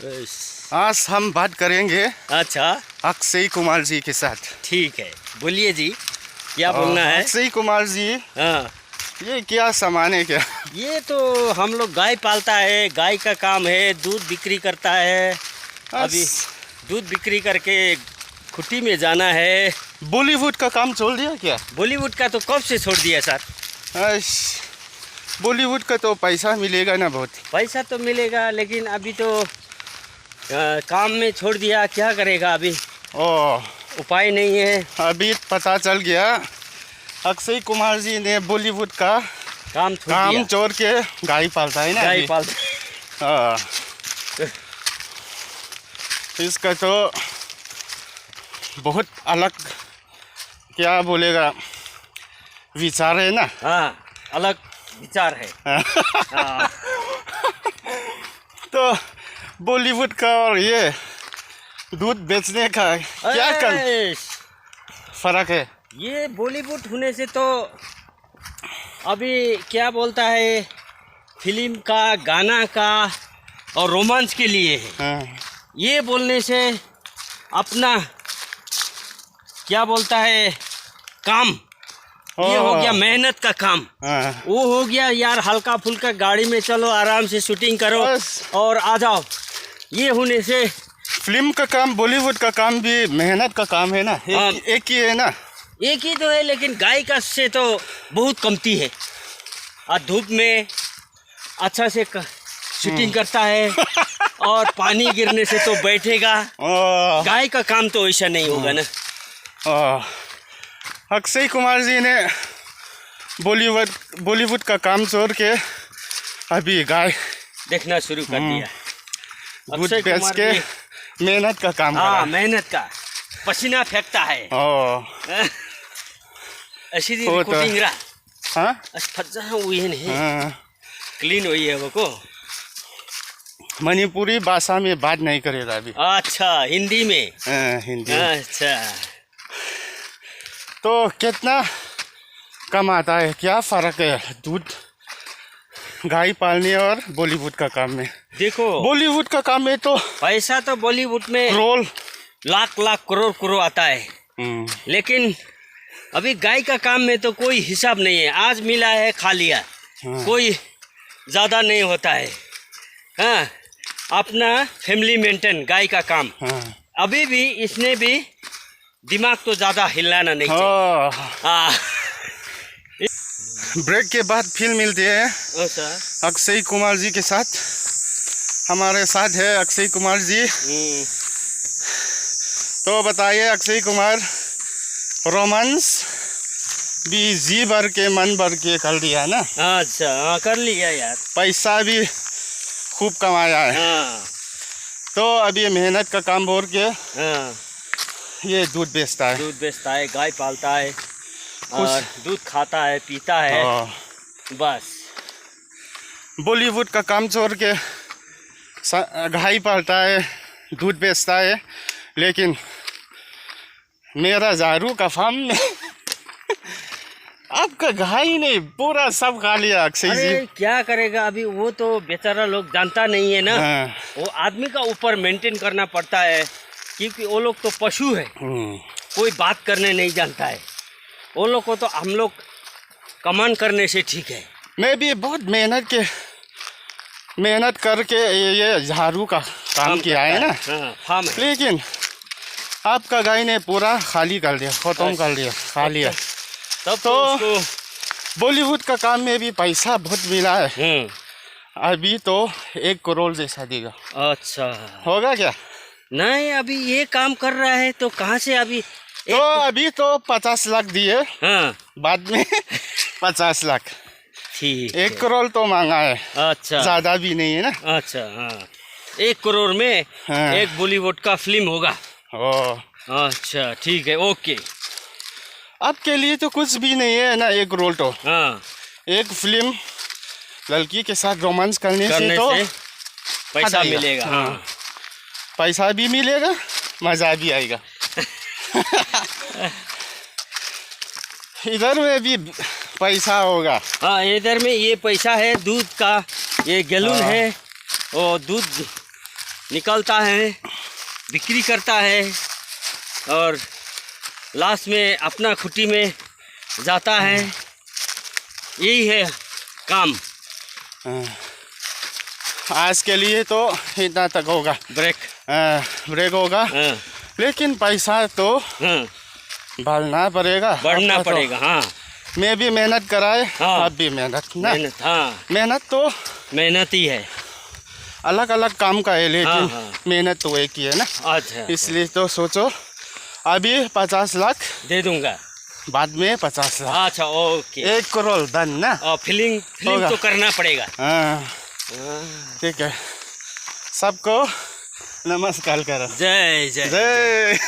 आज हम बात करेंगे अच्छा, अक्षय कुमार जी के साथ। ठीक है, बोलिए जी, क्या बोलना है? अक्षय कुमार जी, हाँ, ये क्या सामान है क्या? ये तो हम लोग गाय पालता है, गाय का काम है, दूध बिक्री करता है। अभी दूध बिक्री करके खुट्टी में जाना है। बॉलीवुड का काम छोड़ दिया क्या? बॉलीवुड का तो कब से छोड़ दिया सर। बॉलीवुड का तो पैसा मिलेगा ना बहुत। पैसा तो मिलेगा, लेकिन अभी तो काम में छोड़ दिया, क्या करेगा अभी? उपाय नहीं है। अभी पता चल गया अक्षय कुमार जी ने बॉलीवुड का काम छोड़ के गाय पालता है ना। गाय पालता। इसका तो बहुत अलग क्या बोलेगा विचार है ना। हाँ, अलग विचार है। हाँ। तो बॉलीवुड का और ये दूध बेचने का क्या फर्क है? ये बॉलीवुड होने से तो अभी क्या बोलता है, फिल्म का, गाना का और रोमांस के लिए है। ये बोलने से अपना क्या बोलता है काम, ये हो गया मेहनत का काम। वो हो गया यार, हल्का फुल्का गाड़ी में चलो, आराम से शूटिंग करो और आ जाओ। ये होने से फिल्म का काम, बॉलीवुड का काम भी मेहनत का काम है ना। एक ही है ना। एक ही तो है, लेकिन गाय का से तो बहुत कमती है। और धूप में अच्छा से शूटिंग करता है और पानी गिरने से तो बैठेगा। गाय का काम तो ऐसा नहीं होगा ना। अक्षय कुमार जी ने बॉलीवुड का काम छोड़ के अभी गाय देखना शुरू कर दिया। दूध बेच के मेहनत का काम। हाँ, मेहनत का पसीना फेंकता है। ऐसी रिकॉर्डिंग रहा। हाँ, फज्जा हुई है नहीं, क्लीन हुई है वो को। मणिपुरी भाषा में बात नहीं करेगा अभी। अच्छा, हिंदी में। हिंदी। अच्छा, तो कितना कमाता है, क्या फर्क है दूध गाय पालने और बॉलीवुड का काम में? देखो, बॉलीवुड का काम में तो पैसा तो बॉलीवुड में रोल लाख लाख करोड़ करोड़ आता है। लेकिन अभी गाय का काम में तो कोई हिसाब नहीं है। आज मिला है, खा लिया, कोई ज़्यादा नहीं होता है। हाँ, अपना फैमिली मेंटेन गाय का काम। अभी भी इसने भी दिमाग तो ज़्यादा हिलाना नहीं चाहिए। ब्रेक के बाद फिर मिलते हैं अक्षय कुमार जी के साथ। हमारे साथ है अक्षय कुमार जी। तो बताइए अक्षय कुमार, रोमांस भी जी भर के मन भर के कर दिया ना? अच्छा, हाँ, कर लिया यार। पैसा भी खूब कमाया है। तो अभी मेहनत का काम बोल के ये दूध बेचता है, गाय पालता है और दूध खाता है, पीता है। बस बॉलीवुड का काम छोड़ के गाय पालता है, दूध बेचता है। लेकिन मेरा झाड़ू का फार्म में आपका गाय नहीं, पूरा सब खा लिया अक्षय जी। क्या करेगा अभी, वो तो बेचारा लोग जानता नहीं है ना। वो आदमी का ऊपर मेंटेन करना पड़ता है, क्योंकि वो लोग तो पशु है, कोई बात करने नहीं जानता है। वो लोग को तो हम लोग कमान करने से ठीक है। मैं भी बहुत मेहनत करके ये झाड़ू का काम किया है ना। फार्म है। लेकिन आपका गाय ने पूरा खाली कर दिया, खत्म कर दिया, खा लिया। तब तो बॉलीवुड का काम में भी पैसा बहुत मिला है। अभी तो 1 करोड़ जैसा देगा। अच्छा, होगा क्या? नहीं, अभी ये काम कर रहा है तो कहाँ से अभी तो अभी तो 50 लाख दिए। बाद में 50 लाख। ठीक, 1 करोड़ तो मांगा है। अच्छा, ज़्यादा भी नहीं है ना। अच्छा, हाँ, 1 करोड़ में एक बॉलीवुड का फिल्म होगा। अच्छा, ठीक है, ओके। आपके लिए तो कुछ भी नहीं है ना 1 करोड़ तो। एक फिल्म लड़की के साथ रोमांस करने से तो पैसा मिलेगा। पैसा भी मिलेगा, मज़ा भी आएगा। इधर में भी पैसा होगा। हाँ, इधर में ये पैसा है, दूध का ये गैलन है, और दूध निकलता है, बिक्री करता है और लास्ट में अपना खुट्टी में जाता है। यही है काम। आज के लिए तो इतना तक होगा, ब्रेक होगा, लेकिन पैसा तो बढ़ना पड़ेगा, बढ़ना पड़ेगा। हाँ, मैं भी मेहनत कराए, हाँ, आप भी मेहनत ना, मेहनत, हाँ, मेहनत तो मेहनत ही है, अलग अलग काम का है, लेकिन हाँ। मेहनत तो एक ही है ना। अच्छा, इसलिए तो सोचो अभी 50 लाख दे दूंगा, बाद में 50 लाख, अच्छा ओके, 1 करोड़ धन ना। और फिलिंग होगा। तो करना पड़ेगा। हाँ ठीक है, सबको नमस्कार करो। जय जय जय